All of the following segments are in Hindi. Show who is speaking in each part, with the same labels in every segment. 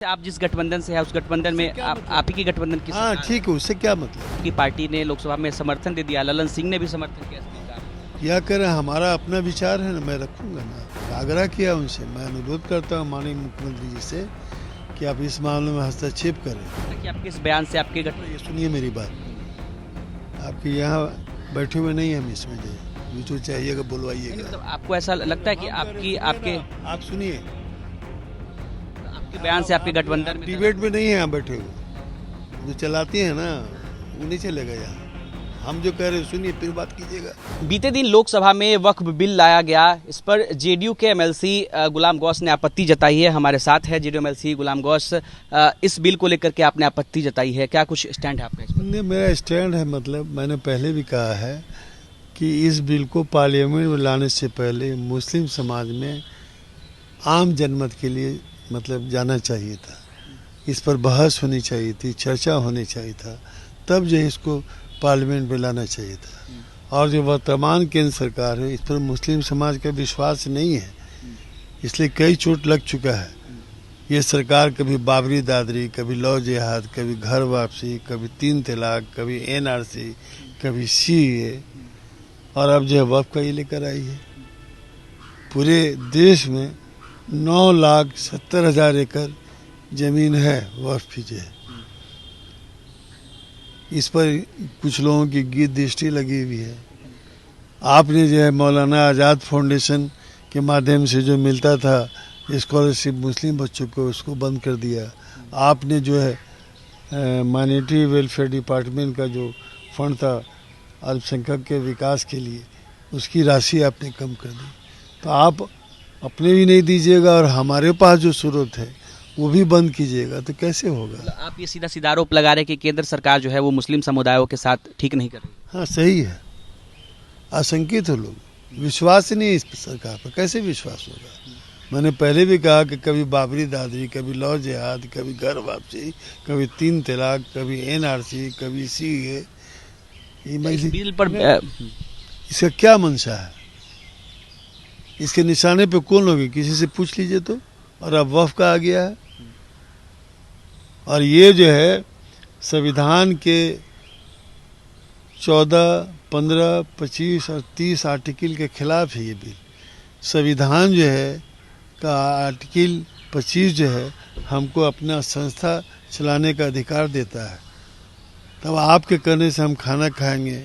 Speaker 1: आप जिस गठबंधन से है उस गठबंधन में आप ही की गठबंधन की
Speaker 2: हाँ
Speaker 1: सरकार
Speaker 2: ठीक है, उससे क्या मतलब।
Speaker 1: की पार्टी ने लोकसभा में समर्थन दे दिया, ललन सिंह ने भी समर्थन किया इसके खिलाफ।
Speaker 2: क्या करें, हमारा अपना विचार है ना, मैं रखूंगा ना। आग्रह किया उनसे, मैं अनुरोध करता हूँ माननीय मुख्यमंत्री जी से कि आप इस मामले में हस्तक्षेप करें।
Speaker 1: कि आपके इस बयान से आपके
Speaker 2: ये सुनिए मेरी बात, आपके यहाँ बैठे हुए नहीं हम इसमें जो जो चाहिएगा बुलवाइएगा।
Speaker 1: मतलब आपको ऐसा लगता है कि आपकी आपके
Speaker 2: आप सुनिए,
Speaker 1: आपके बयान से आपके गठबंधन में
Speaker 2: डिबेट में नहीं है यहाँ बैठे हुए, जो चलाती हैं ना वो नहीं चलेगा यहाँ। हम जो कह रहे हैं सुनिए फिर बात कीजिएगा।
Speaker 1: बीते दिन लोकसभा में वक्फ बिल लाया गया, इस पर जेडीयू के एमएलसी गुलाम गौस ने आपत्ति जताई है। हमारे साथ है जेडीयू एमएलसी गुलाम गौस। इस बिल को लेकर के आपने आपत्ति जताई है, क्या कुछ स्टैंड है आपका इस पर?
Speaker 2: नहीं, मेरा स्टैंड है, मतलब मैंने पहले भी कहा है कि इस बिल को पार्लियामेंट में लाने से पहले मुस्लिम समाज में आम जनमत के लिए मतलब जाना चाहिए था, इस पर बहस होनी चाहिए थी, चर्चा होनी चाहिए था, तब जो इसको पार्लियामेंट में लाना चाहिए था। और जो वर्तमान केंद्र सरकार है इस पर मुस्लिम समाज का विश्वास नहीं है, इसलिए कई चोट लग चुका है। ये सरकार कभी बाबरी दादरी, कभी लव जिहाद, कभी घर वापसी, कभी 3 तलाक, कभी एनआरसी, कभी सीए, और अब जो है वक्फ का ये लेकर आई है। पूरे देश में 9,70,000 एकड़ जमीन है वक्फ की जो है, इस पर कुछ लोगों की गीत दृष्टि लगी हुई है। आपने जो है मौलाना आज़ाद फाउंडेशन के माध्यम से जो मिलता था स्कॉलरशिप मुस्लिम बच्चों को, उसको बंद कर दिया। आपने जो है माइनॉरिटी वेलफेयर डिपार्टमेंट का जो फंड था अल्पसंख्यक के विकास के लिए, उसकी राशि आपने कम कर दी। तो आप अपने भी नहीं दीजिएगा और हमारे पास जो स्रोत है वो भी बंद कीजिएगा, तो कैसे होगा।
Speaker 1: आप ये सीधा सीधा आरोप लगा रहे हैं कि केंद्र सरकार जो है वो मुस्लिम समुदायों के साथ ठीक नहीं कर रही।
Speaker 2: हाँ सही है, आशंकित हो लोग, विश्वास ही नहीं इस सरकार पर, कैसे विश्वास होगा। मैंने पहले भी कहा कि कभी बाबरी दादरी, कभी लव जिहाद, कभी घर वापसी, कभी 3 तलाक, कभी एनआरसी, कभी सीए।
Speaker 1: इस बिल पर
Speaker 2: इसका क्या मंशा है, इसके निशाने पे कौन लोग, किसी से पूछ लीजिए तो। और अब वक्फ का आ गया है, और ये जो है संविधान के 14, 15, 25 और 30 आर्टिकल के खिलाफ है ये बिल। संविधान जो है का आर्टिकल 25 जो है हमको अपना संस्था चलाने का अधिकार देता है। तब आपके कहने से हम खाना खाएंगे,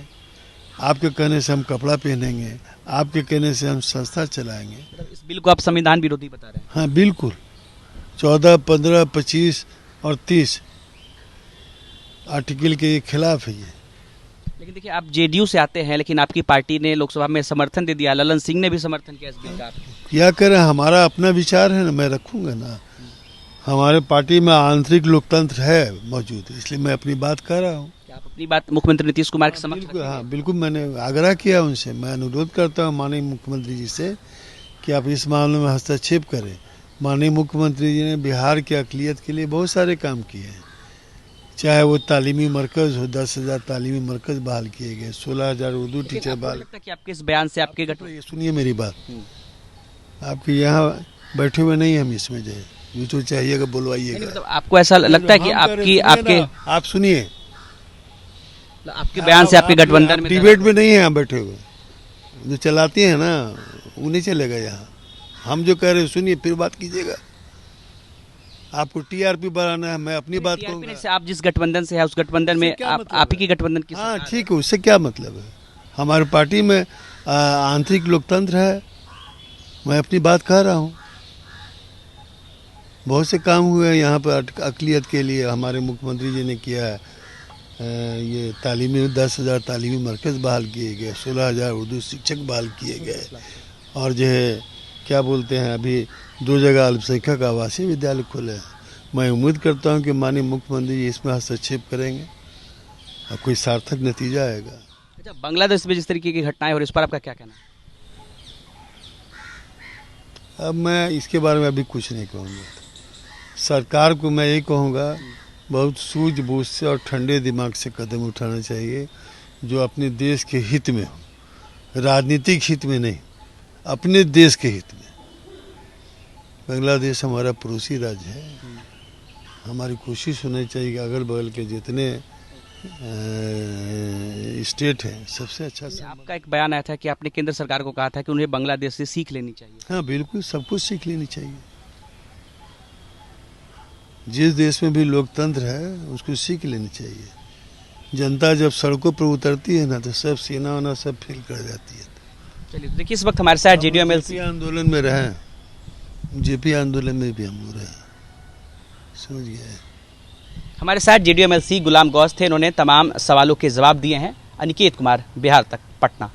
Speaker 2: आपके कहने से हम कपड़ा पहनेंगे, आपके कहने से हम संस्था चलाएंगे।
Speaker 1: इस बिल को आप संविधान विरोधी बता रहे हैं?
Speaker 2: हाँ बिल्कुल, 14, 15, 25 और 30 आर्टिकल के खिलाफ है ये।
Speaker 1: लेकिन देखिए, आप जेडीयू से आते हैं, लेकिन आपकी पार्टी ने लोकसभा में समर्थन दे दिया, ललन सिंह ने भी समर्थन किया इस बिल का।
Speaker 2: क्या करें, हमारा अपना विचार है ना, मैं रखूंगा ना। हमारे पार्टी में आंतरिक लोकतंत्र है मौजूद, इसलिए मैं अपनी बात कर रहा हूँ।
Speaker 1: आप अपनी बात मुख्यमंत्री नीतीश कुमार के समक्ष
Speaker 2: बिल्कुल,
Speaker 1: रखेंगे?
Speaker 2: हाँ बिल्कुल, मैंने आग्रह किया उनसे, मैं अनुरोध करता हूँ माननीय मुख्यमंत्री जी से कि आप इस मामले में हस्तक्षेप करें। माननीय मुख्यमंत्री जी ने बिहार की अक़लियत के लिए बहुत सारे काम किए हैं, चाहे वो तालीमी मरकज़ हो, 10,000 तालीमी मरकज़ बहाल किए गए, 16,000 उर्दू टीचर बहाल।
Speaker 1: लगता है कि आपके इस बयान से आपके
Speaker 2: ये सुनिए मेरी बात, आपके यहाँ बैठे हुए नहीं हम इसमें जो चाहिएगा बुलवाइएगा।
Speaker 1: मतलब आपको ऐसा लगता है कि आपके
Speaker 2: आप सुनिए,
Speaker 1: आपके बयान से आपके गठबंधन में
Speaker 2: डिबेट में नहीं है यहाँ बैठे हुए, जो चलाती हैं ना वो नहीं चलेगा यहाँ। हम जो कह रहे हैं सुनिए फिर बात कीजिएगा। आपको टीआरपी बढ़ाना है, मैं अपनी बात कहूँगा।
Speaker 1: से आप जिस गठबंधन से है उस गठबंधन में आप ही की गठबंधन की
Speaker 2: हाँ ठीक है, उससे क्या मतलब है। हमारी पार्टी में आंतरिक लोकतंत्र है, मैं अपनी बात कह रहा हूँ। बहुत से काम हुए हैं यहाँ पर अक़लियत के लिए, हमारे मुख्यमंत्री जी ने किया है। ये तालीमी 10,000 तालीमी मरकज़ बहाल किए गए, 16,000 उर्दू शिक्षक बहाल किए गए, और जो है क्या बोलते हैं अभी 2 जगह अल्पसंख्यक आवासीय विद्यालय खुले हैं। मैं उम्मीद करता हूँ कि माननीय मुख्यमंत्री जी इसमें हस्तक्षेप करेंगे और कोई सार्थक नतीजा आएगा।
Speaker 1: अच्छा, बांग्लादेश में जिस तरीके की घटनाएं हो रही, इस पर आपका क्या कहना है?
Speaker 2: अब मैं इसके बारे में अभी कुछ नहीं कहूँगा। सरकार को मैं यही कहूँगा, बहुत सूझबूझ से और ठंडे दिमाग से कदम उठाना चाहिए जो अपने देश के हित में हो, राजनीतिक हित में नहीं, अपने देश के हित में। बांग्लादेश हमारा पड़ोसी राज्य है, हमारी कोशिश होनी चाहिए कि अगल बगल के जितने स्टेट हैं सबसे अच्छा
Speaker 1: आपका एक बयान आया था कि आपने केंद्र सरकार को कहा था कि उन्हें बांग्लादेश से सीख लेनी चाहिए।
Speaker 2: हाँ बिल्कुल, सब कुछ सीख लेनी चाहिए। जिस देश में भी लोकतंत्र है उसको सीख लेनी चाहिए। जनता जब सड़कों पर उतरती है ना तो सब सेना वाना सब फेल कर जाती है।
Speaker 1: चलिए, तो देखिए इस वक्त हमारे साथ जेडीयू एमएलसी
Speaker 2: आंदोलन में रहे, जेपी आंदोलन में भी हम लोग रहे, समझ गए।
Speaker 1: हमारे साथ जेडीयू एमएलसी गुलाम गौस थे। इन्होंने तमाम सवालों के जवाब दिए हैं। अनिकेत कुमार, बिहार तक, पटना।